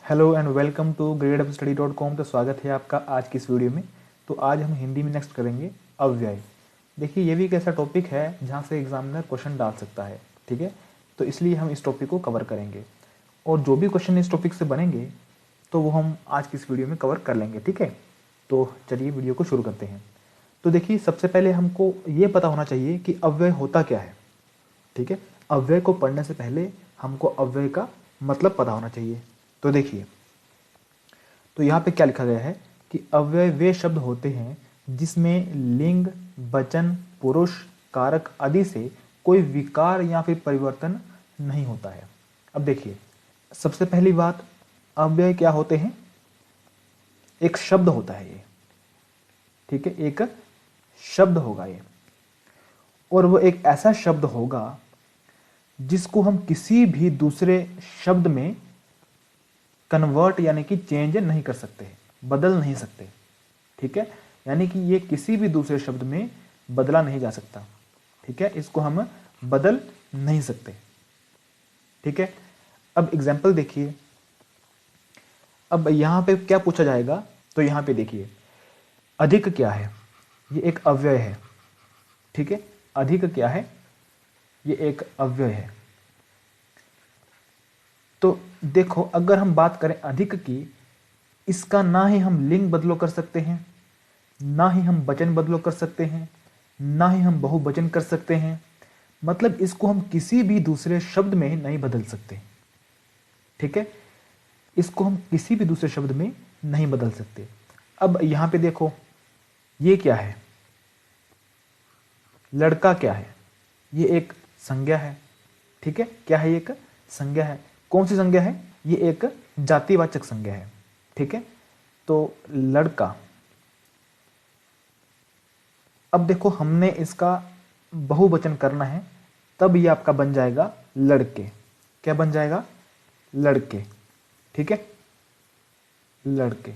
Hello and welcome to gradeupstudy.com। तो स्वागत है आपका आज की इस वीडियो में। तो आज हम हिंदी में नेक्स्ट करेंगे अव्यय। देखिए ये भी एक ऐसा टॉपिक है जहाँ से एग्जामिनर क्वेश्चन डाल सकता है, ठीक है। तो इसलिए हम इस टॉपिक को कवर करेंगे और जो भी क्वेश्चन इस टॉपिक से बनेंगे तो वो हम आज की इस वीडियो में कवर कर लेंगे, ठीक है। तो चलिए वीडियो को शुरू करते हैं। तो देखिए सबसे पहले हमको ये पता होना चाहिए कि अव्यय होता क्या है, ठीक है। अव्यय को पढ़ने से पहले हमको अव्यय का मतलब पता होना चाहिए। तो देखिए, तो यहाँ पे क्या लिखा गया है कि अव्यय वे शब्द होते हैं जिसमें लिंग, वचन, पुरुष, कारक आदि से कोई विकार या फिर परिवर्तन नहीं होता है। अब देखिए, सबसे पहली बात, अव्यय क्या होते हैं? एक शब्द होता है ये, ठीक है। एक शब्द होगा ये, और वो एक ऐसा शब्द होगा जिसको हम किसी भी दूसरे शब्द में कन्वर्ट यानी कि चेंज नहीं कर सकते, बदल नहीं सकते, ठीक है। यानी कि ये किसी भी दूसरे शब्द में बदला नहीं जा सकता, ठीक है। इसको हम बदल नहीं सकते, ठीक है। अब एग्जाम्पल देखिए, अब यहां पे क्या पूछा जाएगा, तो यहां पे देखिए अधिक क्या है, ये एक अव्यय है, ठीक है। अधिक क्या है, ये एक अव्यय है। तो देखो, अगर हम बात करें अधिक की, इसका ना ही हम लिंग बदलो कर सकते हैं, ना ही हम वचन बदलो कर सकते हैं, ना ही हम बहुवचन कर सकते हैं। मतलब इसको हम किसी भी दूसरे शब्द में नहीं बदल सकते, ठीक है। इसको हम किसी भी दूसरे शब्द में नहीं बदल सकते। अब यहां पे देखो, ये क्या है? लड़का क्या है? ये एक संज्ञा है, ठीक है। क्या है? ये एक संज्ञा है। कौन सी संज्ञा है? ये एक जातिवाचक संज्ञा है, ठीक है। तो लड़का, अब देखो हमने इसका बहुवचन करना है, तब ये आपका बन जाएगा लड़के। क्या बन जाएगा? लड़के, ठीक है, लड़के।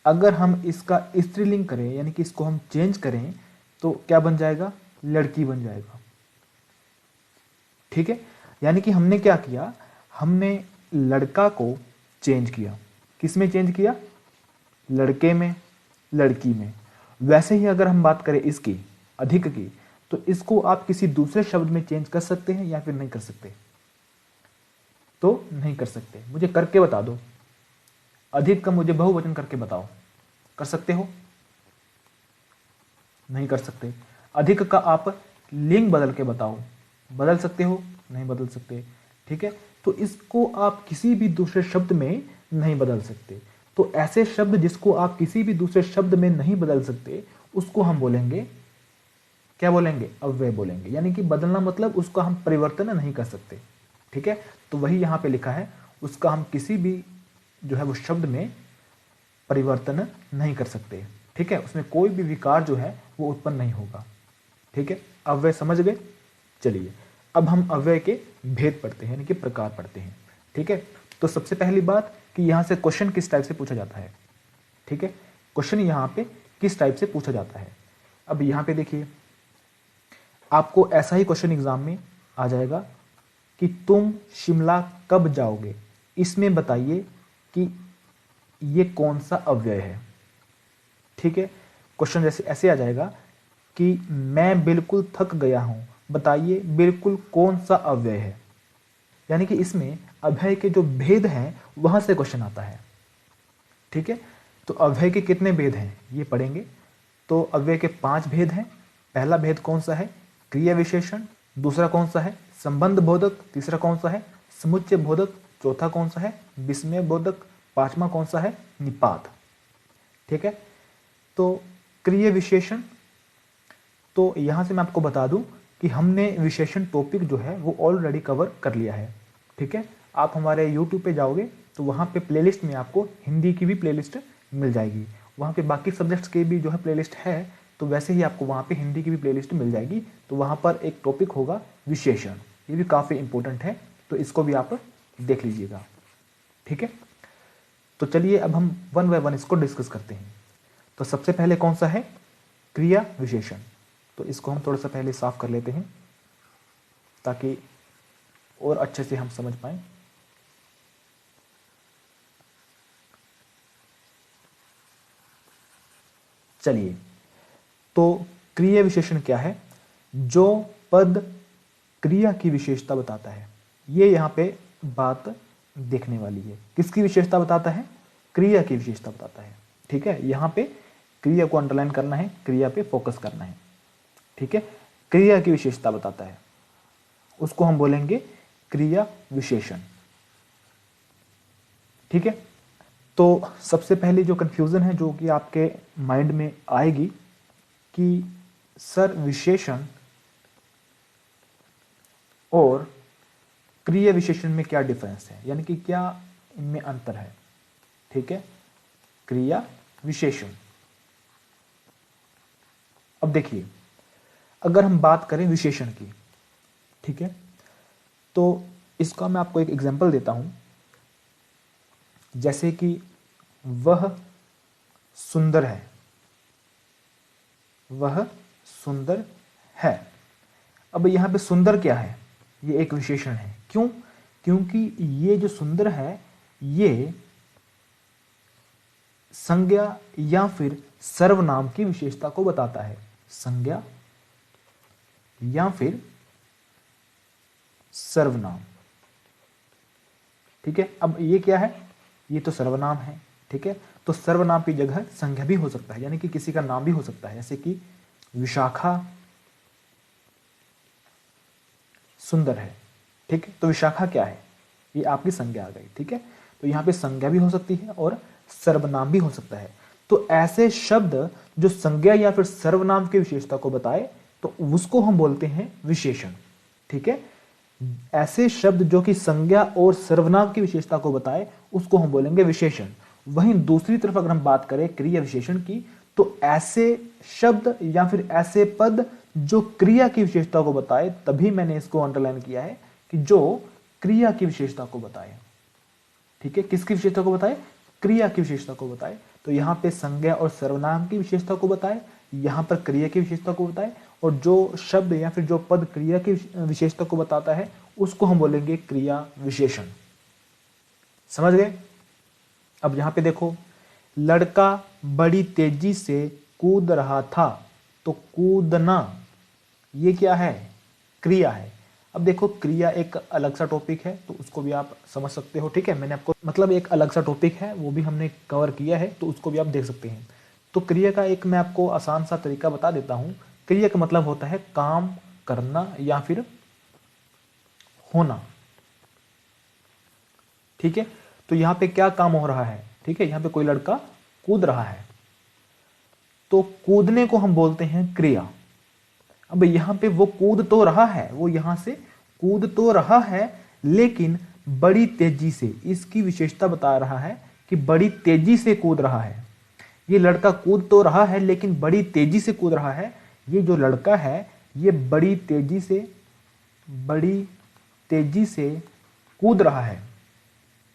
अगर हम इसका स्त्रीलिंग करें यानी कि इसको हम चेंज करें तो क्या बन जाएगा? लड़की बन जाएगा, ठीक है। यानी कि हमने क्या किया, हमने लड़का को चेंज किया। किस में चेंज किया? लड़के में, लड़की में। वैसे ही अगर हम बात करें इसकी, अधिक की, तो इसको आप किसी दूसरे शब्द में चेंज कर सकते हैं या फिर नहीं कर सकते? तो नहीं कर सकते। मुझे करके बता दो, अधिक का मुझे बहुवचन करके बताओ। कर सकते हो? नहीं कर सकते। अधिक का आप लिंग बदल के बताओ, बदल सकते हो? नहीं बदल सकते, ठीक है। तो इसको आप किसी भी दूसरे शब्द में नहीं बदल सकते। तो ऐसे शब्द जिसको आप किसी भी दूसरे शब्द में नहीं बदल सकते, उसको हम बोलेंगे, क्या बोलेंगे? अव्यय बोलेंगे। यानी कि बदलना मतलब उसका हम परिवर्तन नहीं कर सकते, ठीक है। तो वही यहां पे लिखा है, उसका हम किसी भी जो है वो शब्द में परिवर्तन नहीं कर सकते, ठीक है। उसमें कोई भी विकार जो है वो उत्पन्न नहीं होगा, ठीक है। अव्यय समझ गए? चलिए अब हम अव्यय के भेद पढ़ते हैं, यानी कि प्रकार पढ़ते हैं, ठीक है। तो सबसे पहली बात कि यहां से क्वेश्चन किस टाइप से पूछा जाता है, ठीक है। क्वेश्चन यहां पे किस टाइप से पूछा जाता है। अब यहां पे देखिए, आपको ऐसा ही क्वेश्चन एग्जाम में आ जाएगा कि तुम शिमला कब जाओगे, इसमें बताइए कि ये कौन सा अव्यय है, ठीक है। क्वेश्चन जैसे ऐसे आ जाएगा कि मैं बिल्कुल थक गया हूं, बताइए बिल्कुल कौन सा अव्यय है। यानी कि इसमें अव्यय के जो भेद हैं वहां से क्वेश्चन आता है, ठीक है। तो अव्यय के कितने भेद हैं ये पढ़ेंगे। तो अव्यय के 5 भेद हैं। पहला भेद कौन सा है? क्रिया विशेषण। दूसरा कौन सा है? संबंध बोधक। तीसरा कौन सा है? समुच्चय बोधक। चौथा कौन सा है? विस्मय बोधक। पांचवा कौन सा है? निपात, ठीक है। तो क्रिया विशेषण, तो यहां से मैं आपको बता दूं कि हमने विशेषण टॉपिक जो है वो ऑलरेडी कवर कर लिया है, ठीक है। आप हमारे YouTube पे जाओगे तो वहां पे प्लेलिस्ट में आपको हिंदी की भी प्लेलिस्ट मिल जाएगी। वहां पे बाकी सब्जेक्ट्स के भी जो है प्लेलिस्ट है, तो वैसे ही आपको वहां पे हिंदी की भी प्लेलिस्ट मिल जाएगी। तो वहां पर एक टॉपिक होगा विशेषण, ये भी काफ़ी इंपॉर्टेंट है, तो इसको भी आप देख लीजिएगा, ठीक है। तो चलिए अब हम वन बाय वन इसको डिस्कस करते हैं। तो सबसे पहले कौन सा है? क्रिया विशेषण। तो इसको हम थोड़ा सा पहले साफ कर लेते हैं ताकि और अच्छे से हम समझ पाएं। चलिए, तो क्रिया विशेषण क्या है? जो पद क्रिया की विशेषता बताता है। ये यहाँ पे बात देखने वाली है। किसकी विशेषता बताता है? क्रिया की विशेषता बताता है। ठीक है, यहाँ पे क्रिया को अंडरलाइन करना है, क्रिया पे फोकस करना है। ठीक है, क्रिया की विशेषता बताता है, उसको हम बोलेंगे क्रिया विशेषण। ठीक है, तो सबसे पहले जो कंफ्यूजन है जो कि आपके माइंड में आएगी कि सर विशेषण और क्रिया विशेषण में क्या डिफरेंस है, यानी कि क्या इनमें अंतर है। ठीक है, क्रिया विशेषण। अब देखिए, अगर हम बात करें विशेषण की, ठीक है, तो इसका मैं आपको एक एग्जांपल देता हूं। जैसे कि वह सुंदर है, वह सुंदर है। अब यहां पे सुंदर क्या है? ये एक विशेषण है। क्यों? क्योंकि ये जो सुंदर है ये संज्ञा या फिर सर्वनाम की विशेषता को बताता है। संज्ञा या फिर सर्वनाम। ठीक है, अब ये क्या है? ये तो सर्वनाम है। ठीक है, तो सर्वनाम की जगह संज्ञा भी हो सकता है, यानी कि किसी का नाम भी हो सकता है। जैसे कि विशाखा सुंदर है। ठीक है, तो विशाखा क्या है? ये आपकी संज्ञा आ गई। ठीक है, तो यहां पे संज्ञा भी हो सकती है और सर्वनाम भी हो सकता है। तो ऐसे शब्द जो संज्ञा या फिर सर्वनाम की विशेषता को बताए तो उसको हम बोलते हैं विशेषण। ठीक है, ऐसे शब्द जो कि संज्ञा और सर्वनाम की विशेषता को बताए उसको हम बोलेंगे विशेषण। वहीं दूसरी तरफ अगर हम बात करें क्रिया विशेषण की, तो ऐसे शब्द या फिर ऐसे पद जो क्रिया की विशेषता को बताए, तभी मैंने इसको अंडरलाइन किया है कि जो क्रिया की विशेषता को बताए। ठीक है, किसकी विशेषता को बताए? क्रिया की विशेषता को बताए। तो यहां पे संज्ञा और सर्वनाम की विशेषता को बताए, यहां पर क्रिया की विशेषता को बताए, और जो शब्द या फिर जो पद क्रिया की विशेषता को बताता है उसको हम बोलेंगे क्रिया विशेषण। समझ गए? अब यहां पे देखो, लड़का बड़ी तेजी से कूद रहा था, तो कूदना ये क्या है? क्रिया है। अब देखो, क्रिया एक अलग सा टॉपिक है तो उसको भी आप समझ सकते हो। ठीक है, मैंने आपको मतलब एक अलग सा टॉपिक है वो भी हमने कवर किया है, तो उसको भी आप देख सकते हैं। तो क्रिया का एक मैं आपको आसान सा तरीका बता देता हूं। क्रिया का मतलब होता है काम करना या फिर होना। ठीक है, तो यहां पे क्या काम हो रहा है? ठीक है, यहां पे कोई लड़का कूद रहा है, तो कूदने को हम बोलते हैं क्रिया। अब यहां पे वो कूद तो रहा है, वो यहां से कूद तो रहा है, लेकिन बड़ी तेजी से, इसकी विशेषता बता रहा है कि बड़ी तेजी से कूद रहा है। ये लड़का कूद तो रहा है लेकिन बड़ी तेजी से कूद रहा है। ये जो लड़का है ये बड़ी तेजी से कूद रहा है।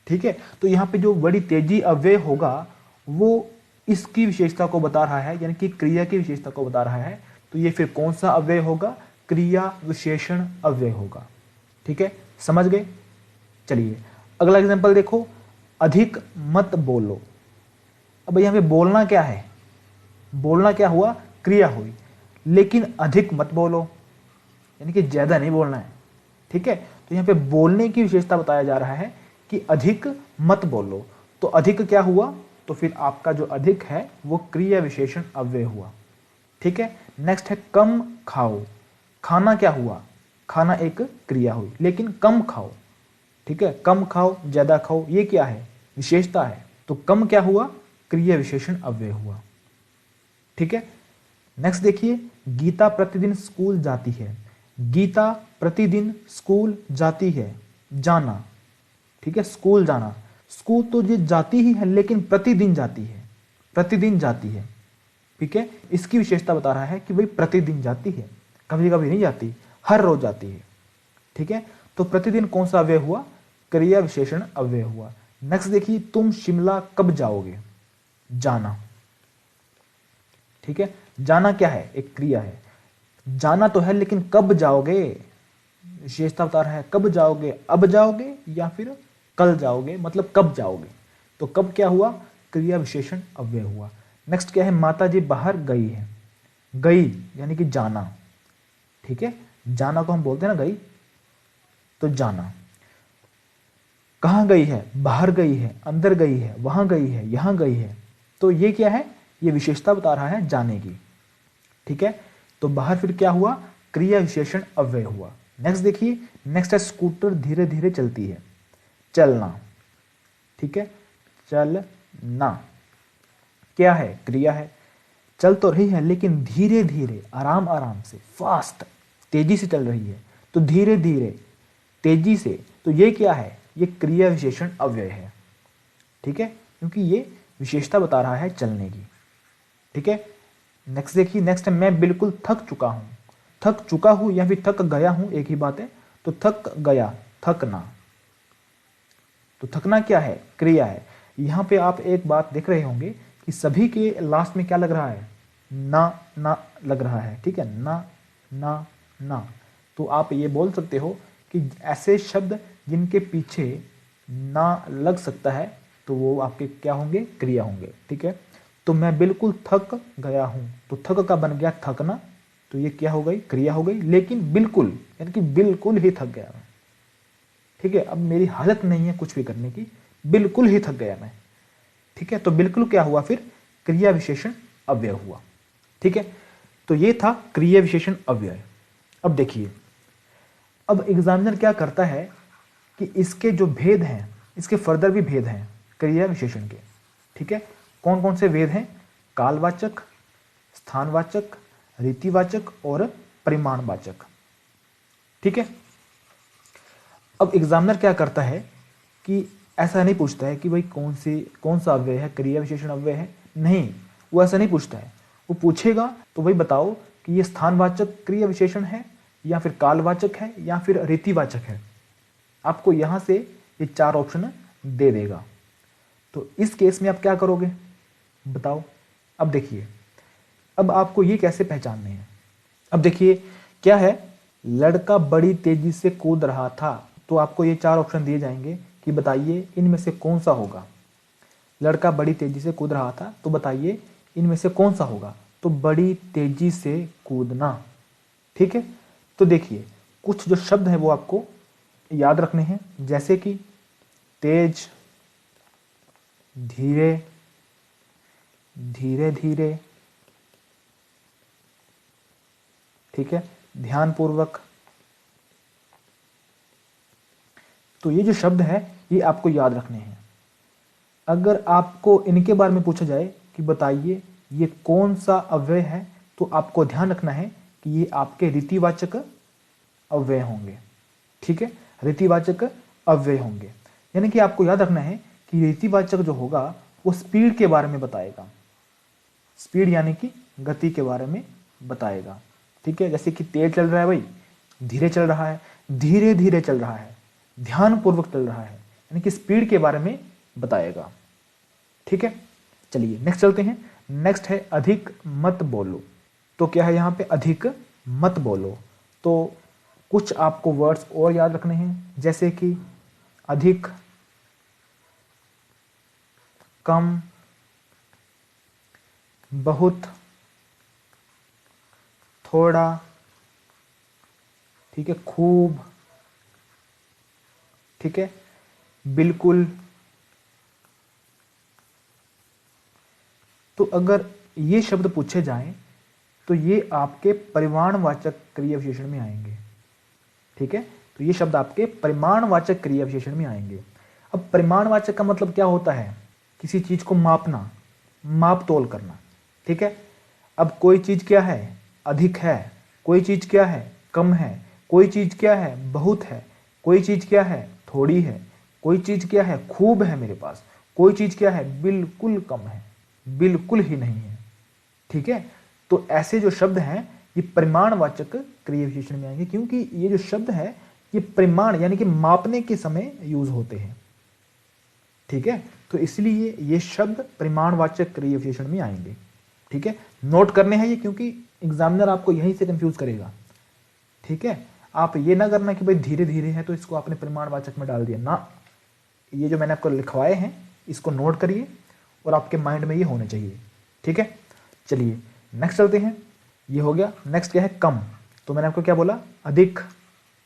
ठीक है, तो यहां पे जो बड़ी तेजी अव्यय होगा वो इसकी विशेषता को बता रहा है, यानी कि क्रिया की विशेषता को बता रहा है। तो ये फिर कौन सा अव्यय होगा? क्रिया विशेषण अव्यय होगा। ठीक है, समझ गए? चलिए अगला एग्जांपल देखो, अधिक मत बोलो। अब यहां पे बोलना क्या है? बोलना क्या हुआ? क्रिया हुई, लेकिन अधिक मत बोलो, यानी कि ज्यादा नहीं बोलना है। ठीक है, तो यहां पे बोलने की विशेषता बताया जा रहा है कि अधिक मत बोलो। तो अधिक क्या हुआ? तो फिर आपका जो अधिक है वो क्रिया विशेषण अव्यय हुआ। ठीक है, नेक्स्ट है कम खाओ। खाना क्या हुआ? खाना एक क्रिया हुई, लेकिन कम खाओ। ठीक है, कम खाओ ज्यादा खाओ ये क्या है? विशेषता है। तो कम क्या हुआ? क्रिया विशेषण अव्यय हुआ। ठीक है, नेक्स्ट देखिए, गीता प्रतिदिन स्कूल जाती है। गीता प्रतिदिन स्कूल जाती है, जाना। ठीक है, स्कूल जाना, स्कूल तो ये जाती ही है लेकिन प्रतिदिन जाती है, प्रतिदिन जाती है। ठीक है, इसकी विशेषता बता रहा है कि भाई प्रतिदिन जाती है, कभी कभी नहीं जाती, हर रोज जाती है। ठीक है, तो प्रतिदिन कौन सा अव्यय हुआ? क्रिया विशेषण अव्यय हुआ। नेक्स्ट देखिए, तुम शिमला कब जाओगे? जाना। ठीक है, जाना क्या है? एक क्रिया है। जाना तो है लेकिन कब जाओगे? विशेषता बता रहा है कब जाओगे, अब जाओगे या फिर कल जाओगे, मतलब कब जाओगे। तो कब क्या हुआ? क्रिया विशेषण अव्यय हुआ। नेक्स्ट क्या है, माता जी बाहर गई है। गई यानी कि जाना, ठीक है, जाना को हम बोलते हैं ना गई, तो जाना। कहाँ गई है, बाहर गई है, अंदर गई है, वहां गई है, यहां गई है। तो ये क्या है, ये विशेषता बता रहा है जाने की, ठीक है। तो बाहर फिर क्या हुआ, क्रिया विशेषण अव्यय हुआ। नेक्स्ट देखिए, नेक्स्ट है स्कूटर धीरे धीरे चलती है। चलना, ठीक है, चलना क्या है, क्रिया है। चल तो रही है लेकिन धीरे धीरे, आराम आराम से, फास्ट, तेजी से चल रही है। तो धीरे धीरे, तेजी से, तो ये क्या है, ये क्रिया विशेषण अव्यय है, ठीक है, क्योंकि ये विशेषता बता रहा है चलने की, ठीक है। नेक्स्ट देखिए, नेक्स्ट है मैं बिल्कुल थक चुका हूं। थक चुका हूं या फिर थक गया हूं, एक ही बात है। तो थक गया, थकना, तो थकना क्या है, क्रिया है। यहां पे आप एक बात देख रहे होंगे कि सभी के लास्ट में क्या लग रहा है, ना ना लग रहा है, ठीक है, ना ना ना। तो आप ये बोल सकते हो कि ऐसे शब्द जिनके पीछे ना लग सकता है तो वो आपके क्या होंगे, क्रिया होंगे, ठीक है। तो मैं बिल्कुल थक गया हूं, तो थक का बन गया थकना, तो ये क्या हो गई, क्रिया हो गई। लेकिन बिल्कुल यानी कि बिल्कुल ही थक गया मैं, ठीक है, अब मेरी हालत नहीं है कुछ भी करने की, बिल्कुल ही थक गया मैं, ठीक है। तो बिल्कुल क्या हुआ फिर, क्रिया विशेषण अव्यय हुआ, ठीक है। तो ये था क्रिया विशेषण अव्यय। अब देखिए, अब एग्जामिनर क्या करता है कि इसके जो भेद हैं, इसके फर्दर भी भेद हैं क्रिया विशेषण के, ठीक है। कौन कौन से भेद हैं, कालवाचक, स्थानवाचक, रीतिवाचक और परिमाणवाचक, ठीक है। अब एग्जामिनर क्या करता है कि ऐसा नहीं पूछता है कि भाई कौन सा अव्यय है, क्रिया विशेषण अव्यय है, नहीं, वो ऐसा नहीं पूछता है। वो पूछेगा तो भाई बताओ कि ये स्थानवाचक क्रिया विशेषण है या फिर कालवाचक है या फिर रीतिवाचक है। आपको यहां से ये 4 ऑप्शन दे देगा। तो इस केस में आप क्या करोगे बताओ। अब देखिए, अब आपको ये कैसे पहचानने हैं। अब देखिए क्या है, लड़का बड़ी तेजी से कूद रहा था, तो आपको ये 4 ऑप्शन दिए जाएंगे कि बताइए इनमें से कौन सा होगा। लड़का बड़ी तेजी से कूद रहा था, तो बताइए इनमें से कौन सा होगा। तो बड़ी तेजी से कूदना, ठीक है। तो देखिए कुछ जो शब्द हैं वो आपको याद रखने हैं, जैसे कि तेज, धीरे, धीरे धीरे, ठीक है, ध्यानपूर्वक। तो ये जो शब्द है ये आपको याद रखने हैं। अगर आपको इनके बारे में पूछा जाए कि बताइए ये कौन सा अव्यय है, तो आपको ध्यान रखना है कि ये आपके रीतिवाचक अव्यय होंगे, ठीक है, रीतिवाचक अव्यय होंगे। यानी कि आपको याद रखना है कि रीतिवाचक जो होगा वो स्पीड के बारे में बताएगा, स्पीड यानी कि गति के बारे में बताएगा, ठीक है। जैसे कि तेज चल रहा है भाई, धीरे चल रहा है, धीरे धीरे चल रहा है, ध्यानपूर्वक चल रहा है, यानी कि स्पीड के बारे में बताएगा, ठीक है। चलिए नेक्स्ट चलते हैं। नेक्स्ट है अधिक मत बोलो। तो क्या है यहाँ पे, अधिक मत बोलो। तो कुछ आपको वर्ड्स और याद रखने हैं, जैसे कि अधिक, कम, बहुत, थोड़ा, ठीक है, खूब, ठीक है, बिल्कुल। तो अगर ये शब्द पूछे जाएं तो ये आपके परिमाणवाचक क्रिया विशेषण में आएंगे, ठीक है। तो ये शब्द आपके परिमाणवाचक क्रिया विशेषण में आएंगे। अब परिमाणवाचक का मतलब क्या होता है, किसी चीज को मापना, माप तोल करना, ठीक है। अब कोई चीज क्या है, अधिक है, कोई चीज क्या है, कम है, कोई चीज क्या है, बहुत है, कोई चीज क्या है, थोड़ी है, कोई चीज क्या है, खूब है मेरे पास, कोई चीज क्या है, बिल्कुल कम है, बिल्कुल ही नहीं है, ठीक है। तो ऐसे जो शब्द हैं ये परिमाणवाचक क्रिया विशेषण में आएंगे, क्योंकि ये जो शब्द है ये परिमाण यानी कि मापने के समय यूज होते हैं, ठीक है। तो इसलिए ये शब्द परिमाणवाचक क्रिया विशेषण में आएंगे, ठीक है। नोट करने हैं ये, क्योंकि एग्जामिनर आपको यहीं से कंफ्यूज करेगा, ठीक है। आप ये ना करना कि भाई धीरे धीरे है तो इसको आपने परिमाणवाचक में डाल दिया ना। ये जो मैंने आपको लिखवाए हैं इसको नोट करिए और आपके माइंड में ये होने चाहिए, ठीक है। ठीक है, चलिए नेक्स्ट चलते हैं। ये हो गया। नेक्स्ट क्या है, कम। तो मैंने आपको क्या बोला, अधिक,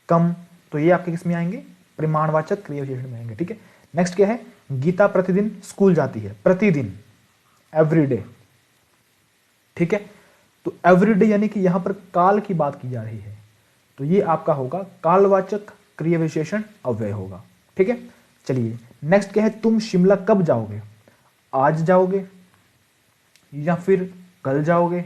कम, तो ये आपके किस में आएंगे, परिमाणवाचक क्रिया विशेषण में आएंगे। ठीक है, नेक्स्ट क्या है, गीता प्रतिदिन स्कूल जाती है, प्रतिदिन, एवरीडे। ठीक है, तो एवरीडे यानी कि यहां पर काल की बात की जा रही है, तो ये आपका होगा कालवाचक क्रिया विशेषण अव्यय होगा। ठीक है, चलिए नेक्स्ट क्या है, तुम शिमला कब जाओगे, आज जाओगे या फिर कल जाओगे।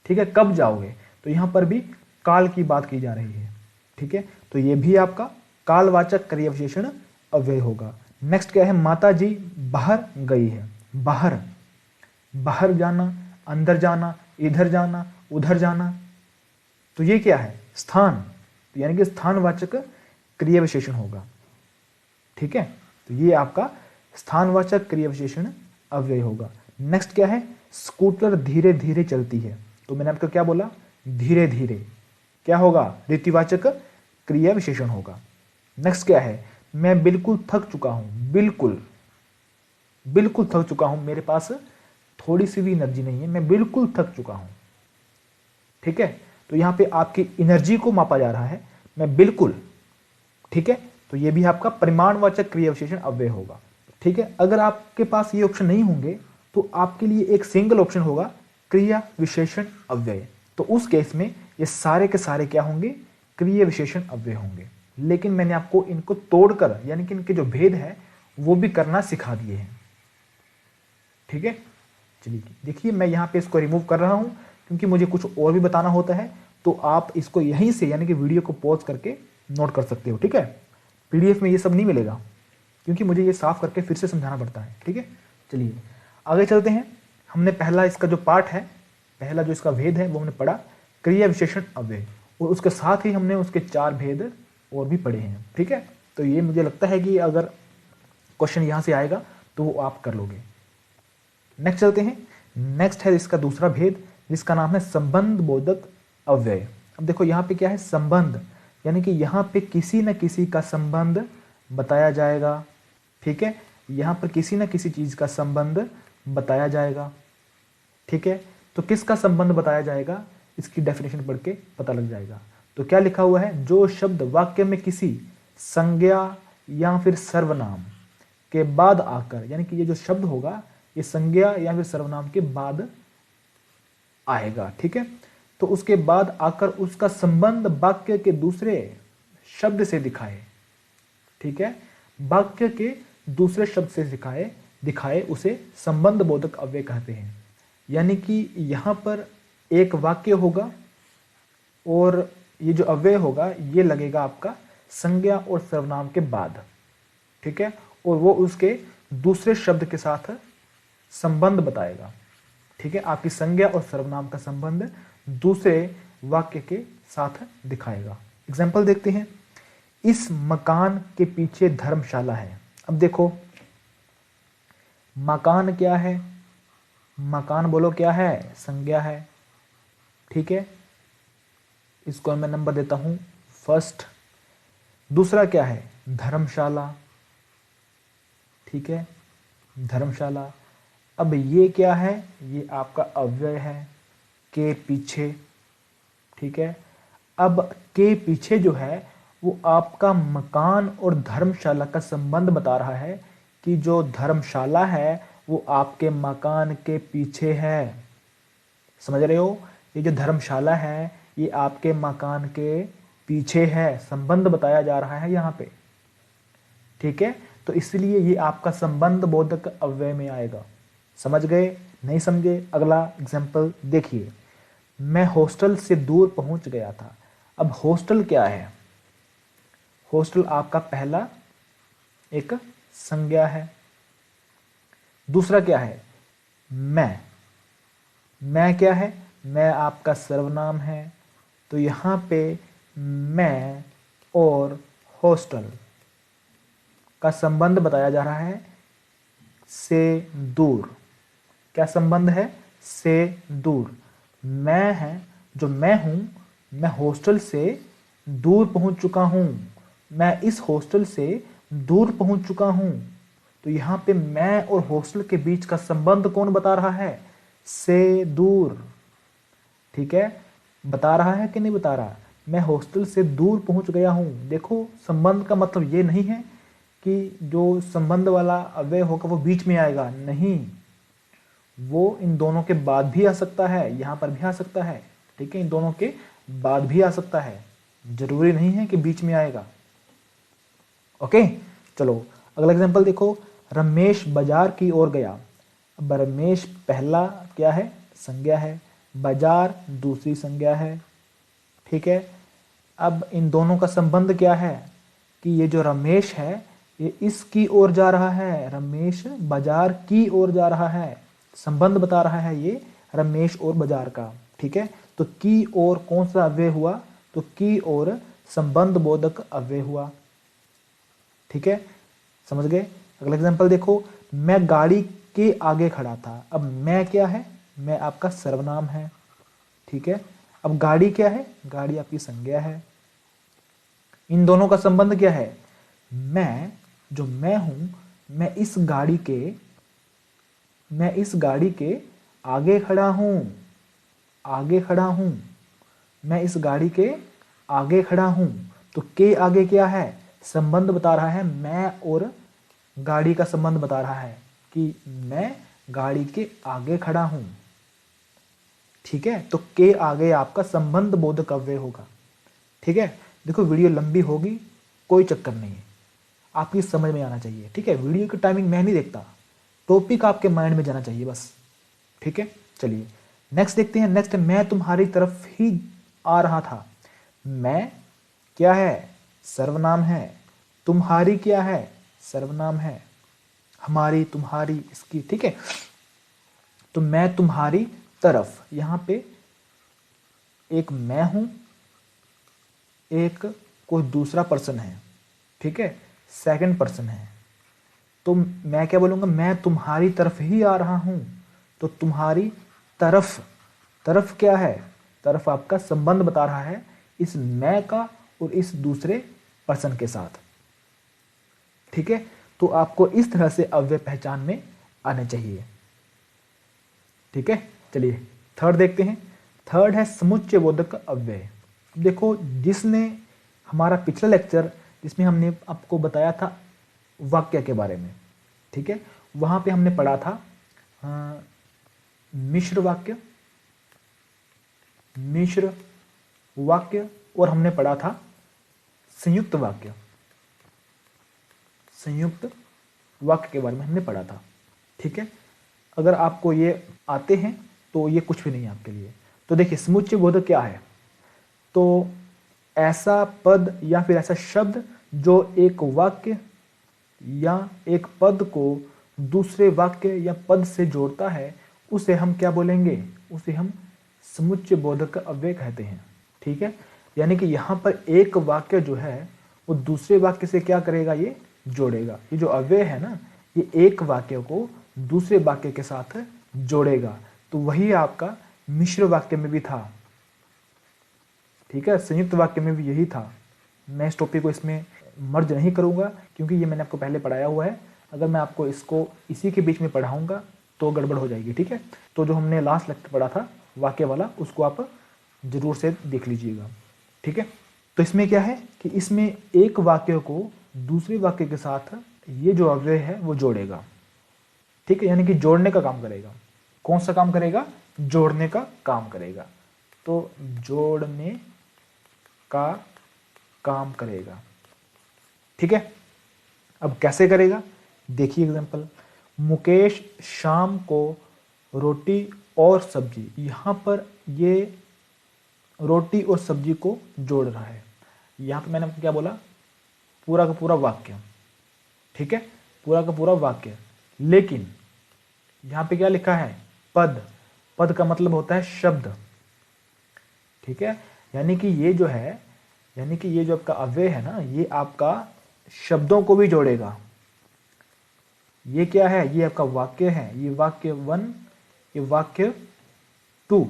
ठीक है, कब जाओगे, तो यहां पर भी काल की बात की जा रही है। ठीक है, तो ये भी आपका कालवाचक क्रिया विशेषण अव्यय होगा। नेक्स्ट क्या है, माता जी बाहर गई है, बाहर, बाहर जाना, अंदर जाना, इधर जाना, उधर जाना, तो ये क्या है, स्थान, तो यानी कि स्थानवाचक क्रिया विशेषण होगा। ठीक है, तो ये आपका स्थानवाचक क्रिया विशेषण अव्यय होगा। नेक्स्ट क्या है, स्कूटर धीरे धीरे चलती है, तो मैंने आपको क्या बोला, धीरे धीरे, क्या होगा, रीतिवाचक क्रिया विशेषण होगा। नेक्स्ट क्या है, मैं बिल्कुल थक चुका हूं, बिल्कुल, बिल्कुल थक चुका हूं, मेरे पास थोड़ी सी भी एनर्जी नहीं है, मैं बिल्कुल थक चुका हूं। ठीक है, तो यहां पे आपकी एनर्जी को मापा जा रहा है, मैं बिल्कुल। ठीक है, तो ये भी आपका परिमाणवाचक क्रिया विशेषण अव्यय होगा। ठीक है, अगर आपके पास ये ऑप्शन नहीं होंगे तो आपके लिए एक सिंगल ऑप्शन होगा, क्रिया विशेषण अव्यय। तो उस केस में ये सारे के सारे क्या होंगे, क्रिया विशेषण अव्यय होंगे। लेकिन मैंने आपको इनको तोड़कर, यानी कि इनके जो भेद है वो भी करना सिखा दिए हैं। ठीक है, चलिए देखिए, मैं यहाँ पे इसको रिमूव कर रहा हूँ क्योंकि मुझे कुछ और भी बताना होता है, तो आप इसको यहीं से, यानी कि वीडियो को पॉज करके नोट कर सकते हो। ठीक है, पीडीएफ में ये सब नहीं मिलेगा क्योंकि मुझे ये साफ करके फिर से समझाना पड़ता है। ठीक है, चलिए आगे चलते हैं। हमने पहला इसका जो पार्ट है, पहला जो इसका भेद है वो हमने पढ़ा, क्रिया विशेषण अव्यय, और उसके साथ ही हमने उसके 4 भेद और भी पढ़े हैं। ठीक है, तो ये मुझे लगता है कि अगर क्वेश्चन यहाँ से आएगा तो वो आप कर लोगे। नेक्स्ट चलते हैं। नेक्स्ट है इसका दूसरा भेद, जिसका नाम है संबंध बोधक अव्यय। अब देखो यहाँ पे क्या है, संबंध, यानी कि यहाँ पे किसी न किसी का संबंध बताया जाएगा। ठीक है, यहाँ पर किसी न किसी चीज का संबंध बताया जाएगा। ठीक है, तो किसका संबंध बताया जाएगा, इसकी डेफिनेशन पढ़ के पता लग जाएगा। तो क्या लिखा हुआ है, जो शब्द वाक्य में किसी संज्ञा या फिर सर्वनाम के बाद आकर, यानी कि ये जो शब्द होगा ये संज्ञा या फिर सर्वनाम के बाद आएगा। ठीक है, तो उसके बाद आकर उसका संबंध वाक्य के दूसरे शब्द से दिखाए। ठीक है, वाक्य के दूसरे शब्द से दिखाए उसे संबंध बोधक अव्यय कहते हैं। यानी कि यहां पर एक वाक्य होगा और ये जो अव्यय होगा ये लगेगा आपका संज्ञा और सर्वनाम के बाद। ठीक है, और वो उसके दूसरे शब्द के साथ संबंध बताएगा। ठीक है, आपकी संज्ञा और सर्वनाम का संबंध दूसरे वाक्य के साथ दिखाएगा। एग्जाम्पल देखते हैं, इस मकान के पीछे धर्मशाला है। अब देखो, मकान क्या है, मकान बोलो क्या है, संज्ञा है। ठीक है, इसको मैं नंबर देता हूं फर्स्ट। दूसरा क्या है, धर्मशाला। ठीक है, धर्मशाला। अब ये क्या है, ये आपका अव्यय है, के पीछे। ठीक है, अब के पीछे जो है वो आपका मकान और धर्मशाला का संबंध बता रहा है कि जो धर्मशाला है वो आपके मकान के पीछे है। समझ रहे हो, ये जो धर्मशाला है ये आपके मकान के पीछे है, संबंध बताया जा रहा है यहाँ पे। ठीक है, तो इसलिए ये आपका संबंध बोधक अव्यय में आएगा। समझ गए, नहीं समझे, अगला एग्जाम्पल देखिए, मैं हॉस्टल से दूर पहुंच गया था। अब हॉस्टल क्या है, हॉस्टल आपका पहला एक संज्ञा है। दूसरा क्या है, मैं क्या है, मैं आपका सर्वनाम है। तो यहां पे मैं और हॉस्टल का संबंध बताया जा रहा है से दूर। क्या संबंध है, से दूर। मैं है, जो मैं हूं, मैं हॉस्टल से दूर पहुंच चुका हूं, मैं इस हॉस्टल से दूर पहुंच चुका हूं। तो यहां पे मैं और हॉस्टल के बीच का संबंध कौन बता रहा है, से दूर। ठीक है, बता रहा है कि नहीं बता रहा, मैं हॉस्टल से दूर पहुंच गया हूं। देखो संबंध का मतलब ये नहीं है कि जो संबंध वाला अव्यय होगा वो बीच में आएगा, नहीं, वो इन दोनों के बाद भी आ सकता है, यहां पर भी आ सकता है। ठीक है, इन दोनों के बाद भी आ सकता है, जरूरी नहीं है कि बीच में आएगा। ओके, चलो अगला एग्जांपल देखो, रमेश बाजार की ओर गया। अब रमेश पहला क्या है, संज्ञा है, बाजार दूसरी संज्ञा है। ठीक है, अब इन दोनों का संबंध क्या है कि ये जो रमेश है ये इसकी ओर जा रहा है, रमेश बाजार की ओर जा रहा है, संबंध बता रहा है ये रमेश और बाजार का। ठीक है, तो की ओर कौन सा अव्यय हुआ, तो की ओर संबंध बोधक अव्यय हुआ। ठीक है, समझ गए। अगला एग्जांपल देखो, मैं गाड़ी के आगे खड़ा था। अब मैं क्या है, मैं आपका सर्वनाम है। ठीक है, अब गाड़ी क्या है, गाड़ी आपकी संज्ञा है। इन दोनों का संबंध क्या है, मैं जो मैं हूं, मैं इस गाड़ी के आगे खड़ा हूं, आगे खड़ा हूं, मैं इस गाड़ी के आगे खड़ा हूं। तो के आगे क्या है, संबंध बता रहा है, मैं और गाड़ी का संबंध बता रहा है कि मैं गाड़ी के आगे खड़ा हूं। ठीक है, तो के आगे आपका संबंध बोधक अव्यय होगा। ठीक है, देखो वीडियो लंबी होगी, कोई चक्कर नहीं है, आपकी समझ में आना चाहिए। ठीक है, वीडियो की टाइमिंग मैं नहीं देखता, टॉपिक आपके माइंड में जाना चाहिए बस। ठीक है, चलिए नेक्स्ट देखते हैं। नेक्स्ट, मैं तुम्हारी तरफ ही आ रहा था। मैं क्या है, सर्वनाम है, तुम्हारी क्या है, सर्वनाम है, हमारी तुम्हारी इसकी। ठीक है, तो मैं तुम्हारी तरफ, यहां पे एक मैं हूं, एक कोई दूसरा पर्सन है। ठीक है, सेकंड पर्सन है, तो मैं क्या बोलूंगा, मैं तुम्हारी तरफ ही आ रहा हूं। तो तुम्हारी तरफ, तरफ क्या है, तरफ आपका संबंध बता रहा है इस मैं का और इस दूसरे पर्सन के साथ। ठीक है, तो आपको इस तरह से अव्यय पहचान में आने चाहिए। ठीक है, चलिए थर्ड देखते हैं। थर्ड है समुच्चय बोधक अव्यय। देखो जिसने हमारा पिछला लेक्चर जिसमें हमने आपको बताया था वाक्य के बारे में, ठीक है, वहां पे हमने पढ़ा था मिश्र वाक्य, मिश्र वाक्य, और हमने पढ़ा था संयुक्त वाक्य, संयुक्त वाक्य के बारे में हमने पढ़ा था। ठीक है, अगर आपको ये आते हैं तो ये कुछ भी नहीं है आपके लिए। तो देखिए समुच्चय बोधक क्या है, तो ऐसा पद या फिर ऐसा शब्द जो एक वाक्य या एक पद को दूसरे वाक्य या पद से जोड़ता है, उसे हम क्या बोलेंगे, उसे हम समुच्चय बोधक अव्यय कहते हैं। ठीक है, यानी कि यहाँ पर एक वाक्य जो है वो दूसरे वाक्य से क्या करेगा, ये जोड़ेगा। ये जो अव्यय है ना, ये एक वाक्य को दूसरे वाक्य के साथ जोड़ेगा। तो वही आपका मिश्र वाक्य में भी था। ठीक है, संयुक्त वाक्य में भी यही था। मैं इस टॉपिक को इसमें मर्ज नहीं करूंगा क्योंकि ये मैंने आपको पहले पढ़ाया हुआ है। अगर मैं आपको इसको इसी के बीच में पढ़ाऊंगा तो गड़बड़ हो जाएगी। ठीक है, तो जो हमने लास्ट लेक्चर पढ़ा था वाक्य वाला, उसको आप जरूर से देख लीजिएगा। ठीक है, तो इसमें क्या है कि इसमें एक वाक्य को दूसरे वाक्य के साथ ये जो अव्यय है वो जोड़ेगा। ठीक है, यानी कि जोड़ने का काम करेगा। कौन सा काम करेगा, जोड़ने का काम करेगा। तो जोड़ने का काम करेगा। ठीक है, अब कैसे करेगा, देखिए एग्जांपल, मुकेश शाम को रोटी और सब्जी, यहां पर ये रोटी और सब्जी को जोड़ रहा है। यहां पर मैंने आपको क्या बोला, पूरा का पूरा वाक्य। ठीक है, पूरा का पूरा वाक्य, लेकिन यहां पे क्या लिखा है, पद। पद का मतलब होता है शब्द। ठीक है, यानी कि ये जो है, यानी कि ये जो आपका अव्यय है ना, ये आपका शब्दों को भी जोड़ेगा। ये क्या है, ये आपका वाक्य है, ये वाक्य 1, ये वाक्य 2,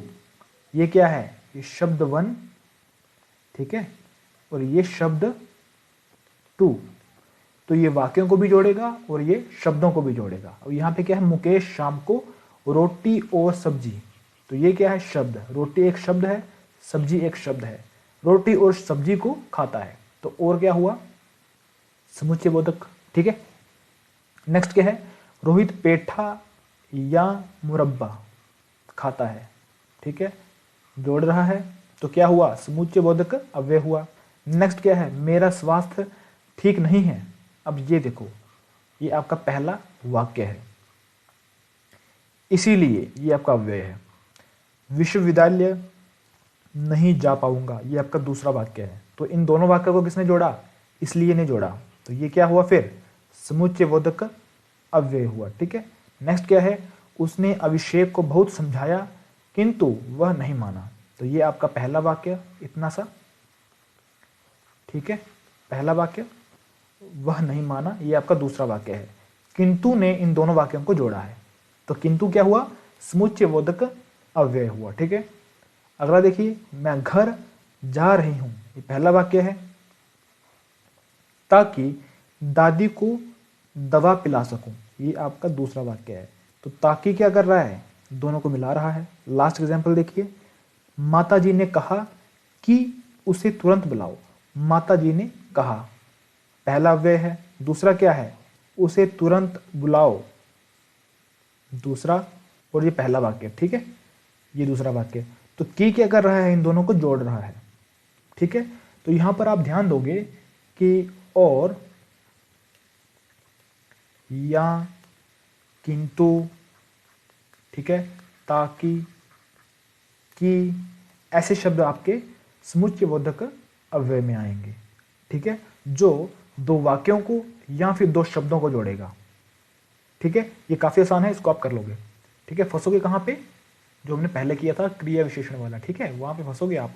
ये क्या है, ये शब्द 1, ठीक है, और ये शब्द 2। तो ये वाक्यों को भी जोड़ेगा और ये शब्दों को भी जोड़ेगा। और यहाँ पे क्या है, मुकेश शाम को रोटी और सब्जी, तो ये क्या है? शब्द। रोटी एक शब्द है, सब्जी एक शब्द है। रोटी और सब्जी को खाता है, तो और क्या हुआ? समुच्चय बोधक। ठीक है। नेक्स्ट क्या है? रोहित पेठा या मुरब्बा खाता है। ठीक है, जोड़ रहा है, तो क्या हुआ? समुच्चय बोधक अव्यय हुआ। नेक्स्ट क्या है? मेरा स्वास्थ्य ठीक नहीं है। अब ये देखो, ये आपका पहला वाक्य है, इसीलिए ये आपका अव्यय है। विश्वविद्यालय नहीं जा पाऊंगा, ये आपका दूसरा वाक्य है। तो इन दोनों वाक्यों को किसने जोड़ा? इसलिए ने जोड़ा, तो ये क्या हुआ फिर? समुच्चय बोधक अव्यय हुआ। ठीक है। नेक्स्ट क्या है? उसने अभिषेक को बहुत समझाया किंतु वह नहीं माना, तो ये आपका पहला वाक्य, इतना सा। ठीक है, पहला वाक्य, वह नहीं माना, ये आपका दूसरा वाक्य है। किंतु ने इन दोनों वाक्यों को जोड़ा है, तो किंतु क्या हुआ? समुच्चय बोधक अव्यय हुआ। ठीक है। अगला देखिए, मैं घर जा रही हूं, ये पहला वाक्य है, ताकि दादी को दवा पिला सकूं, ये आपका दूसरा वाक्य है। तो ताकि क्या कर रहा है? दोनों को मिला रहा है। लास्ट एग्जांपल देखिए, माता जी ने कहा कि उसे तुरंत बुलाओ। माता जी ने कहा, पहला अव्यय है। दूसरा क्या है? उसे तुरंत बुलाओ, दूसरा, और ये पहला वाक्य। ठीक है, ये दूसरा वाक्य। तो की क्या कर रहा है? इन दोनों को जोड़ रहा है। ठीक है, तो यहां पर आप ध्यान दोगे कि और, या, किंतु, ठीक है, ताकि, कि, ऐसे शब्द आपके समुच्चय बोधक अव्यय में आएंगे। ठीक है, जो दो वाक्यों को या फिर दो शब्दों को जोड़ेगा। ठीक है, ये काफी आसान है, इसको आप कर लोगे। ठीक है, फंसोगे कहां पे? जो हमने पहले किया था क्रिया विशेषण वाला। ठीक है, वहां पे फंसोगे आप।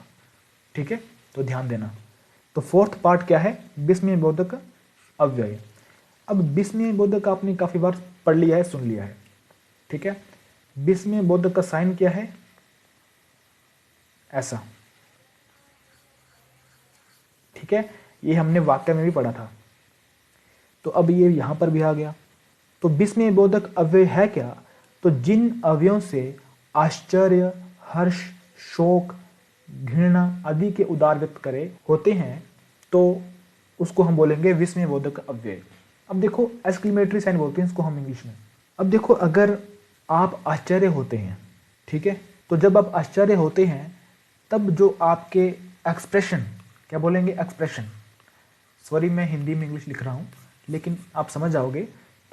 ठीक है, तो ध्यान देना। तो फोर्थ पार्ट क्या है? विस्मय बोधक अव्यय। अब विस्मय बोधक आपने काफी बार पढ़ लिया है, सुन लिया है। ठीक है, विस्मय बोधक का साइन क्या है? ऐसा। ठीक है, ये हमने वाक्य में भी पढ़ा था, तो अब ये यहां पर भी आ गया। तो विस्मय बोधक अव्यय है क्या? तो जिन अवयवों से आश्चर्य, हर्ष, शोक, घृणा आदि के उदार व्यक्त करे होते हैं, तो उसको हम बोलेंगे विस्मय बोधक अव्यय। अब देखो, एक्सक्लेमेटरी साइन बोलते हैं इसको हम इंग्लिश में। अब देखो, अगर आप आश्चर्य होते हैं, ठीक है, तो जब आप आश्चर्य होते हैं तब जो आपके एक्सप्रेशन, क्या बोलेंगे? एक्सप्रेशन। सॉरी, मैं हिंदी में इंग्लिश लिख रहा हूं, लेकिन आप समझ जाओगे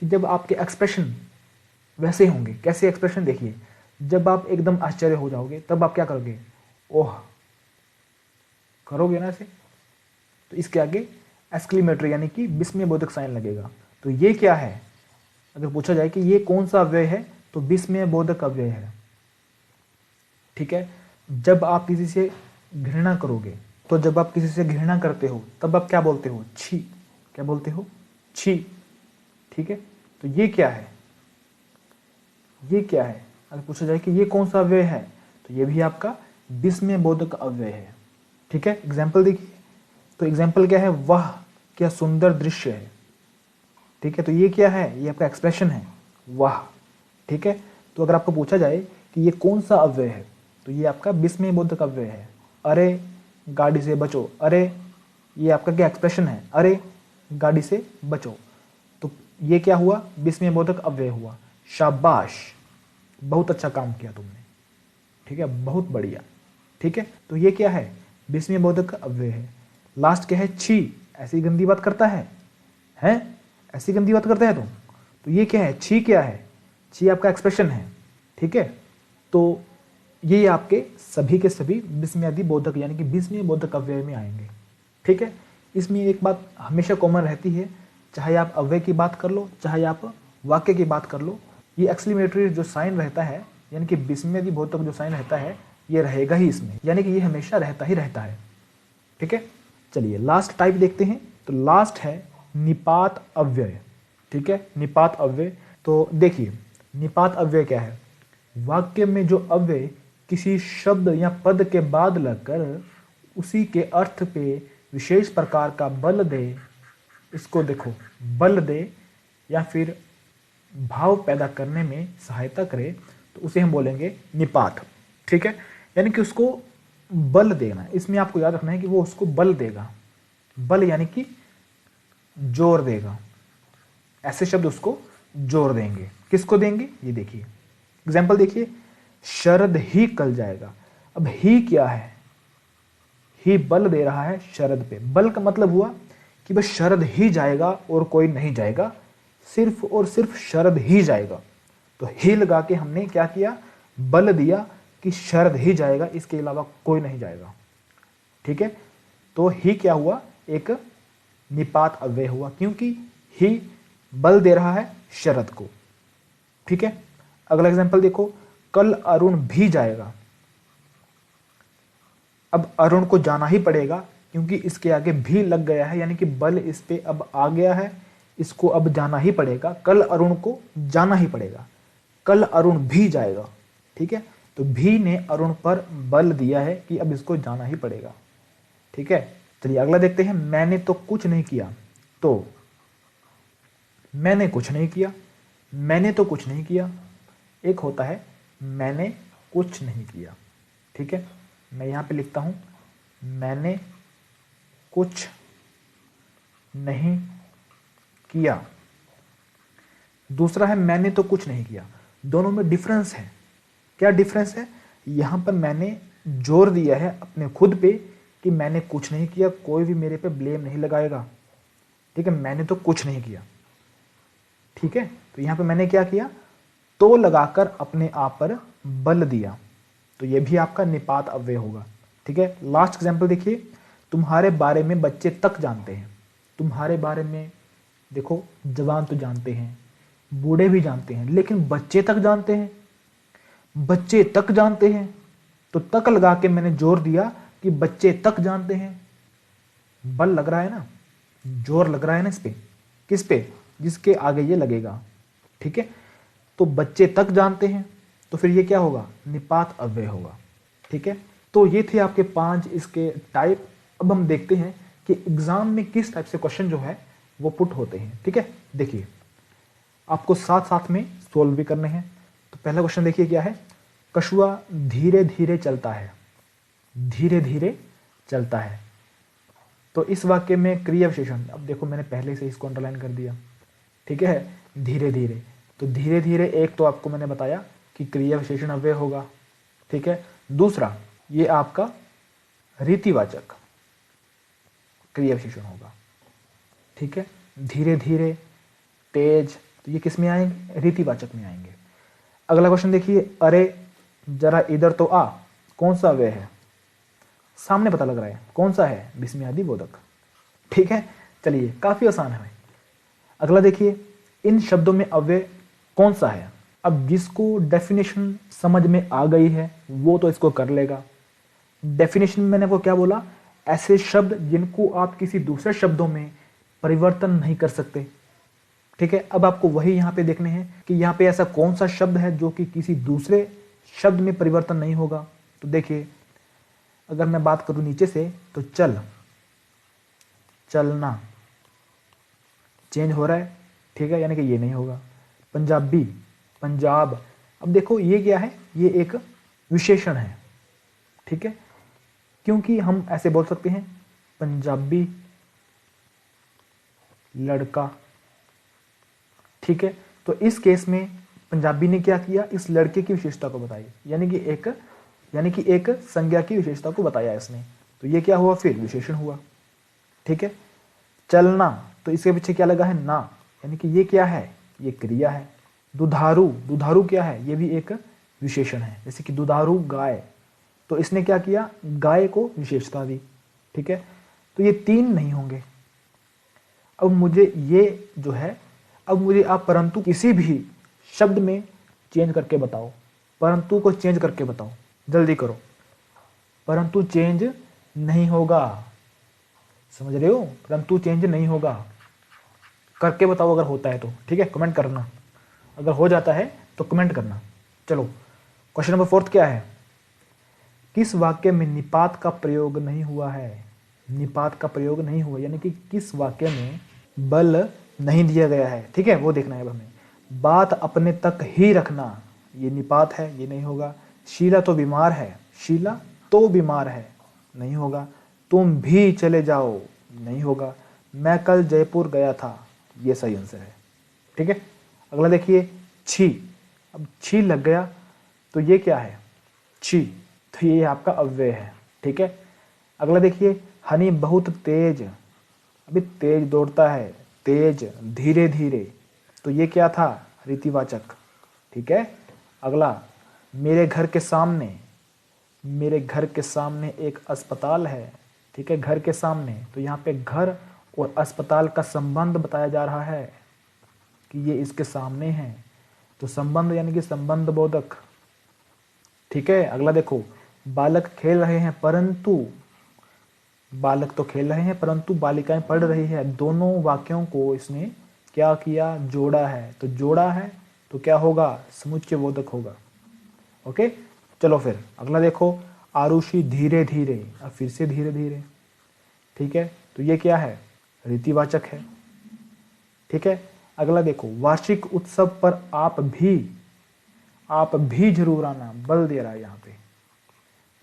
कि जब आपके एक्सप्रेशन वैसे होंगे। कैसे एक्सप्रेशन? देखिए, जब आप एकदम आश्चर्य हो जाओगे तब आप क्या करोगे? ओह करोगे ना ऐसे, तो इसके आगे एक्सक्लेमेटरी यानी कि विस्मय बोधक साइन लगेगा। तो ये क्या है? अगर पूछा जाए कि ये कौन सा अव्यय है, तो विस्मय बोधक अव्यय है। ठीक है, जब आप किसी से घृणा करोगे, तो जब आप किसी से घृणा करते हो तब आप क्या बोलते हो? छी। क्या बोलते हो? छी। ठीक है, तो ये क्या है? ये क्या है? अगर पूछा जाए कि ये कौन सा अव्यय है, तो ये भी आपका विस्मय बोधक अव्यय है। ठीक है, एग्जाम्पल देखिए। तो एग्जाम्पल क्या है? वाह क्या सुंदर दृश्य है। ठीक है, तो ये क्या है? ये आपका एक्सप्रेशन है, वाह। ठीक है, तो अगर आपको पूछा जाए कि ये कौन सा अव्यय है, तो ये आपका विस्मय बोधक अव्यय है। अरे गाड़ी से बचो, अरे, ये आपका क्या एक्सप्रेशन है? अरे गाड़ी से बचो। तो ये क्या हुआ? विस्मय बोधक अव्यय हुआ। शाबाश, बहुत अच्छा काम किया तुमने। ठीक है, बहुत बढ़िया। ठीक है, तो ये क्या है? विस्मय बोधक अव्यय है। लास्ट क्या है? छी, ऐसी गंदी बात करता है, हैं? ऐसी गंदी बात करते हैं तुम, तो ये क्या है? छी क्या है? छी आपका एक्सप्रेशन है। ठीक है, तो ये आपके सभी के सभी विस्मयादि बोधक यानी कि विस्मय बोधक अव्यय में आएंगे। ठीक है, इसमें एक बात हमेशा कॉमन रहती है, चाहे आप अव्यय की बात कर लो, चाहे आप वाक्य की बात कर लो, ये एक्सक्लेमेटरी जो साइन रहता है, यानी कि विस्मयादि बोधक जो साइन रहता है, ये रहेगा ही इसमें, यानी कि ये हमेशा रहता ही रहता है। ठीक है, चलिए लास्ट टाइप देखते हैं। तो लास्ट है निपात अव्यय। ठीक है, निपात अव्यय। तो देखिए, निपात अव्यय क्या है? वाक्य में जो अव्यय किसी शब्द या पद के बाद लगकर उसी के अर्थ पे विशेष प्रकार का बल दे, इसको देखो, बल दे या फिर भाव पैदा करने में सहायता करे, तो तो उसे हम बोलेंगे निपात। ठीक है, यानी कि उसको बल देना है। इसमें आपको याद रखना है कि वो उसको बल देगा। बल यानी कि जोर देगा, ऐसे शब्द उसको जोर देंगे। किसको देंगे, ये देखिए एग्जाम्पल देखिए, शरद ही कल जाएगा। अब ही क्या है, ही बल दे रहा है शरद पे। बल का मतलब हुआ कि बस शरद ही जाएगा और कोई नहीं जाएगा, सिर्फ और सिर्फ शरद ही जाएगा। तो ही लगा के हमने क्या किया, बल दिया कि शरद ही जाएगा, इसके अलावा कोई नहीं जाएगा। ठीक है, तो ही क्या हुआ, एक निपात अव्यय हुआ, क्योंकि ही बल दे रहा है शरद को। ठीक है, अगला एग्जांपल देखो, कल अरुण भी जाएगा। अब अरुण को जाना ही पड़ेगा क्योंकि इसके आगे भी लग गया है, यानी कि बल इस पे अब आ गया है, इसको अब जाना ही पड़ेगा। कल अरुण को जाना ही पड़ेगा, कल अरुण भी जाएगा। ठीक है, तो भी ने अरुण पर बल दिया है कि अब इसको जाना ही पड़ेगा। ठीक है, चलिए अगला देखते हैं, मैंने तो कुछ नहीं किया। तो मैंने कुछ नहीं किया, मैंने तो कुछ नहीं किया, एक होता है मैंने कुछ नहीं किया। ठीक है, मैं यहां पे लिखता हूं मैंने कुछ नहीं किया। दूसरा है मैंने तो कुछ नहीं किया। दोनों में डिफरेंस है। क्या डिफरेंस है, यहां पर मैंने जोर दिया है अपने खुद पे कि मैंने कुछ नहीं किया, कोई भी मेरे पे ब्लेम नहीं लगाएगा। ठीक है, मैंने तो कुछ नहीं किया। ठीक है, तो यहां पे मैंने क्या किया, तो लगाकर अपने आप पर बल दिया, तो ये भी आपका निपात अव्यय होगा। ठीक है, लास्ट एग्जांपल देखिए, तुम्हारे बारे में बच्चे तक जानते हैं। तुम्हारे बारे में देखो, जवान तो जानते हैं, बूढ़े भी जानते हैं, लेकिन बच्चे तक जानते हैं। बच्चे तक जानते हैं, तो तक लगा के मैंने जोर दिया कि बच्चे तक जानते हैं। बल लग रहा है ना, जोर लग रहा है ना इस पे, किस पे, जिसके आगे ये लगेगा। ठीक है, तो बच्चे तक जानते हैं, तो फिर ये क्या होगा, निपात अव्यय होगा। ठीक है, तो ये थे आपके 5 इसके टाइप। अब हम देखते हैं कि एग्जाम में किस टाइप से क्वेश्चन जो है वो पुट होते हैं। ठीक है, देखिए आपको साथ साथ में सोल्व भी करने हैं। तो पहला क्वेश्चन देखिए क्या है, कछुआ धीरे धीरे चलता है। धीरे धीरे चलता है, तो इस वाक्य में क्रिया विशेषण, अब देखो मैंने पहले से इसको अंडरलाइन कर दिया। ठीक है, धीरे धीरे, तो धीरे धीरे एक तो आपको मैंने बताया कि क्रिया विशेषण अव्यय होगा। ठीक है, दूसरा ये आपका रीतिवाचक क्रिया विशेषण होगा। ठीक है, धीरे धीरे, तेज, तो ये किस में आएंगे, रीतिवाचक में आएंगे। अगला क्वेश्चन देखिए, अरे जरा इधर तो आ, कौन सा अव्यय है, सामने पता लग रहा है कौन सा है, विस्मयादि बोधक। ठीक है, चलिए काफी आसान है। अगला देखिए, इन शब्दों में अव्यय कौन सा है। अब जिसको डेफिनेशन समझ में आ गई है वो तो इसको कर लेगा। डेफिनेशन में मैंने आपको क्या बोला, ऐसे शब्द जिनको आप किसी दूसरे शब्दों में परिवर्तन नहीं कर सकते। ठीक है, अब आपको वही यहां पे देखने हैं कि यहां पे ऐसा कौन सा शब्द है जो कि किसी दूसरे शब्द में परिवर्तन नहीं होगा। तो देखिए, अगर मैं बात करूं नीचे से, तो चल, चलना चेंज हो रहा है। ठीक है, यानी कि ये नहीं होगा। पंजाबी, पंजाब, अब देखो ये क्या है, ये एक विशेषण है। ठीक है, क्योंकि हम ऐसे बोल सकते हैं पंजाबी लड़का। ठीक है, तो इस केस में पंजाबी ने क्या किया, इस लड़के की विशेषता को बताई, यानी कि एक संज्ञा की विशेषता को बताया इसने, तो ये क्या हुआ, फिर विशेषण हुआ। ठीक है, चलना, तो इसके पीछे क्या लगा है, ना, यानी कि ये क्या है, ये क्रिया है। दुधारू, दुधारू क्या है, ये भी एक विशेषण है, जैसे कि दुधारू गाय, तो इसने क्या किया, गाय को विशेषता दी। ठीक है, तो ये 3 नहीं होंगे। अब मुझे ये जो है, अब मुझे आप परंतु किसी भी शब्द में चेंज करके बताओ, परंतु को चेंज करके बताओ, जल्दी करो। परंतु चेंज नहीं होगा, समझ रहे हो, परंतु चेंज नहीं होगा। करके बताओ अगर होता है तो, ठीक है, कमेंट करना, अगर हो जाता है तो कमेंट करना। चलो क्वेश्चन नंबर 4 क्या है, किस वाक्य में निपात का प्रयोग नहीं हुआ है। निपात का प्रयोग नहीं हुआ, यानी कि किस वाक्य में बल नहीं दिया गया है। ठीक है, वो देखना है अब हमें। बात अपने तक ही रखना, ये निपात है, ये नहीं होगा। शीला तो बीमार है, शीला तो बीमार है, नहीं होगा। तुम भी चले जाओ, नहीं होगा। मैं कल जयपुर गया था, ये सही आंसर है। ठीक है, अगला देखिए छी। अब छी लग गया तो ये क्या है, छी, तो ये आपका अव्यय है। ठीक है, अगला देखिए हनी बहुत तेज, अभी तेज दौड़ता है, तेज, धीरे धीरे, तो ये क्या था, रीतिवाचक। ठीक है, अगला मेरे घर के सामने, मेरे घर के सामने एक अस्पताल है। ठीक है, घर के सामने, तो यहाँ पे घर और अस्पताल का संबंध बताया जा रहा है कि ये इसके सामने है, तो संबंध यानी कि संबंध बोधक। ठीक है, अगला देखो बालक खेल रहे हैं परंतु, बालक तो खेल रहे हैं परंतु बालिकाएं पढ़ रही है। दोनों वाक्यों को इसने क्या किया, जोड़ा है, तो जोड़ा है तो क्या होगा, समुच्चय बोधक होगा। ओके, चलो फिर अगला देखो आरुषि धीरे धीरे, अब फिर से धीरे धीरे। ठीक है, तो ये क्या है, रीतिवाचक है। ठीक है, अगला देखो वार्षिक उत्सव पर आप भी जरूर आना, बल दे रहा है यहाँ पे,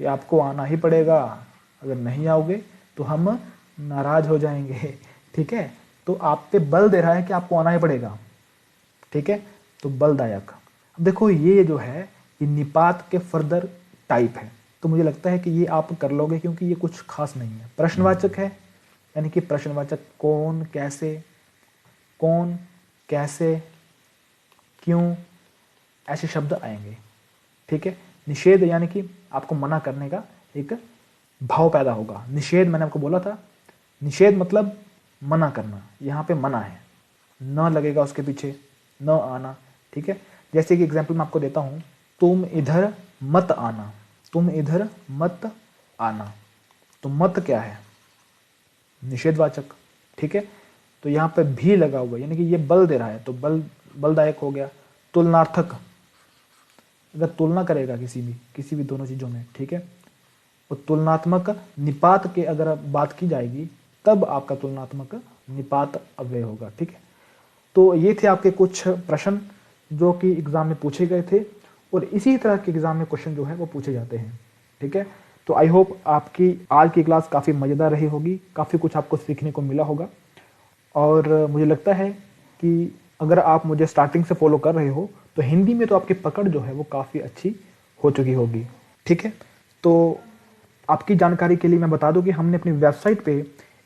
ये आपको आना ही पड़ेगा, अगर नहीं आओगे तो हम नाराज हो जाएंगे। ठीक है, तो आप पे बल दे रहा है कि आपको आना ही पड़ेगा। ठीक है, तो बलदायक। अब देखो ये जो है ये निपात के फर्दर टाइप है, तो मुझे लगता है कि ये आप कर लोगे क्योंकि ये कुछ खास नहीं है। प्रश्नवाचक है, यानी कि प्रश्नवाचक कौन कैसे क्यों ऐसे शब्द आएंगे। ठीक है, निषेध यानी कि आपको मना करने का एक भाव पैदा होगा। निषेध मैंने आपको बोला था, निषेध मतलब मना करना, यहाँ पे मना है, न लगेगा उसके पीछे, न आना। ठीक है, जैसे कि एग्जाम्पल मैं आपको देता हूँ, तुम इधर मत आना, तुम इधर मत आना, तो मत क्या है, निषेधवाचक। ठीक है, तो यहाँ पे भी लगा हुआ यानी कि ये बल दे रहा है, तो बलदायक हो गया। तुलनार्थक, अगर तुलना करेगा किसी भी दोनों चीजों में, ठीक है, तो तुलनात्मक निपात के अगर बात की जाएगी तब आपका तुलनात्मक निपात अव्यय होगा। ठीक है, तो ये थे आपके कुछ प्रश्न जो कि एग्जाम में पूछे गए थे, और इसी तरह के एग्जाम में क्वेश्चन जो है वो पूछे जाते हैं। ठीक है, तो आई होप आपकी आज की क्लास काफ़ी मज़ेदार रही होगी, काफ़ी कुछ आपको सीखने को मिला होगा, और मुझे लगता है कि अगर आप मुझे स्टार्टिंग से फॉलो कर रहे हो तो हिंदी में तो आपकी पकड़ जो है वो काफ़ी अच्छी हो चुकी होगी। ठीक है, तो आपकी जानकारी के लिए मैं बता दूं कि हमने अपनी वेबसाइट पे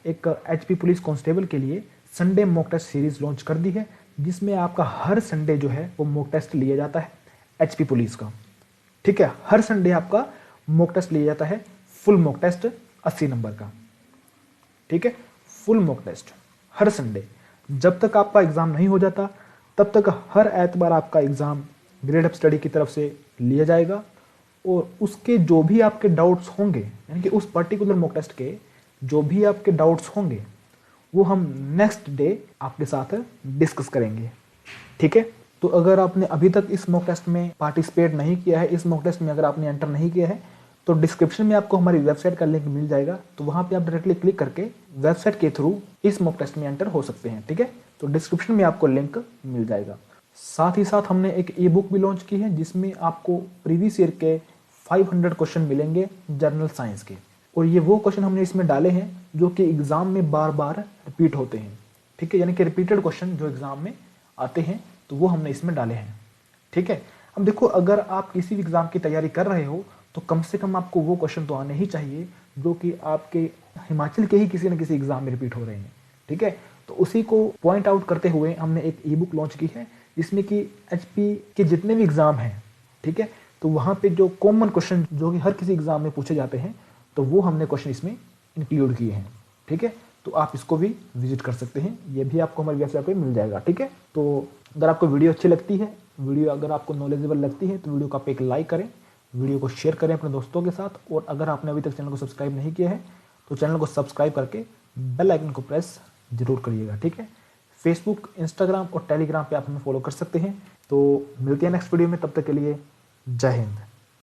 एक HP पुलिस कांस्टेबल के लिए Sunday mock test series launch कर दी है, जिसमें आपका हर संडे जो है वो मॉक टेस्ट लिया जाता है HP पुलिस का। ठीक है, हर संडे आपका मॉक टेस्ट लिया जाता है, फुल मॉक टेस्ट 80 नंबर का। ठीक है, फुल मॉक टेस्ट हर संडे, जब तक आपका एग्जाम नहीं हो जाता तब तक हर एतबार आपका एग्जाम ग्रेड अप स्टडी की तरफ से लिया जाएगा, और उसके जो भी आपके डाउट्स होंगे, यानी कि उस पर्टिकुलर मॉक टेस्ट के जो भी आपके डाउट्स होंगे वो हम नेक्स्ट डे आपके साथ डिस्कस करेंगे। ठीक है, तो अगर आपने अभी तक इस मॉक टेस्ट में पार्टिसिपेट नहीं किया है, इस मॉक टेस्ट में अगर आपने एंटर नहीं किया है, तो डिस्क्रिप्शन में आपको हमारी वेबसाइट का लिंक मिल जाएगा, तो वहाँ पे आप डायरेक्टली क्लिक करके वेबसाइट के थ्रू इस मॉक टेस्ट में एंटर हो सकते हैं। ठीक है, तो डिस्क्रिप्शन में आपको लिंक मिल जाएगा। साथ ही साथ हमने एक ई बुक भी लॉन्च की है, जिसमें आपको प्रीवियस ईयर के 500 क्वेश्चन मिलेंगे जनरल साइंस के, और ये वो क्वेश्चन हमने इसमें डाले हैं जो कि एग्जाम में बार बार रिपीट होते हैं। ठीक है, यानी कि रिपीटेड क्वेश्चन जो एग्जाम में आते हैं तो वो हमने इसमें डाले हैं। ठीक है, अब देखो अगर आप किसी भी एग्जाम की तैयारी कर रहे हो तो कम से कम आपको वो क्वेश्चन तो आने ही चाहिए जो कि आपके हिमाचल के ही किसी न किसी एग्जाम में रिपीट हो रहे हैं। ठीक है, तो उसी को पॉइंट आउट करते हुए हमने एक ई बुक लॉन्च की है, जिसमें कि HP के जितने भी एग्जाम हैं, ठीक है, तो वहाँ पे जो कॉमन क्वेश्चन जो कि हर किसी एग्जाम में पूछे जाते हैं, तो वो हमने क्वेश्चन इसमें इंक्लूड किए हैं। ठीक है, तो आप इसको भी विजिट कर सकते हैं, ये भी आपको हमारी वेबसाइट पे मिल जाएगा। ठीक है, तो अगर आपको वीडियो अच्छी लगती है, वीडियो अगर आपको नॉलेजेबल लगती है, तो वीडियो को आप एक लाइक करें, वीडियो को शेयर करें अपने दोस्तों के साथ, और अगर आपने अभी तक चैनल को सब्सक्राइब नहीं किया है तो चैनल को सब्सक्राइब करके बेल आइकन को प्रेस जरूर करिएगा। ठीक है, फेसबुक, इंस्टाग्राम और टेलीग्राम पे आप हमें फॉलो कर सकते हैं। तो मिलते हैं नेक्स्ट वीडियो में, तब तक के लिए जय हिंद।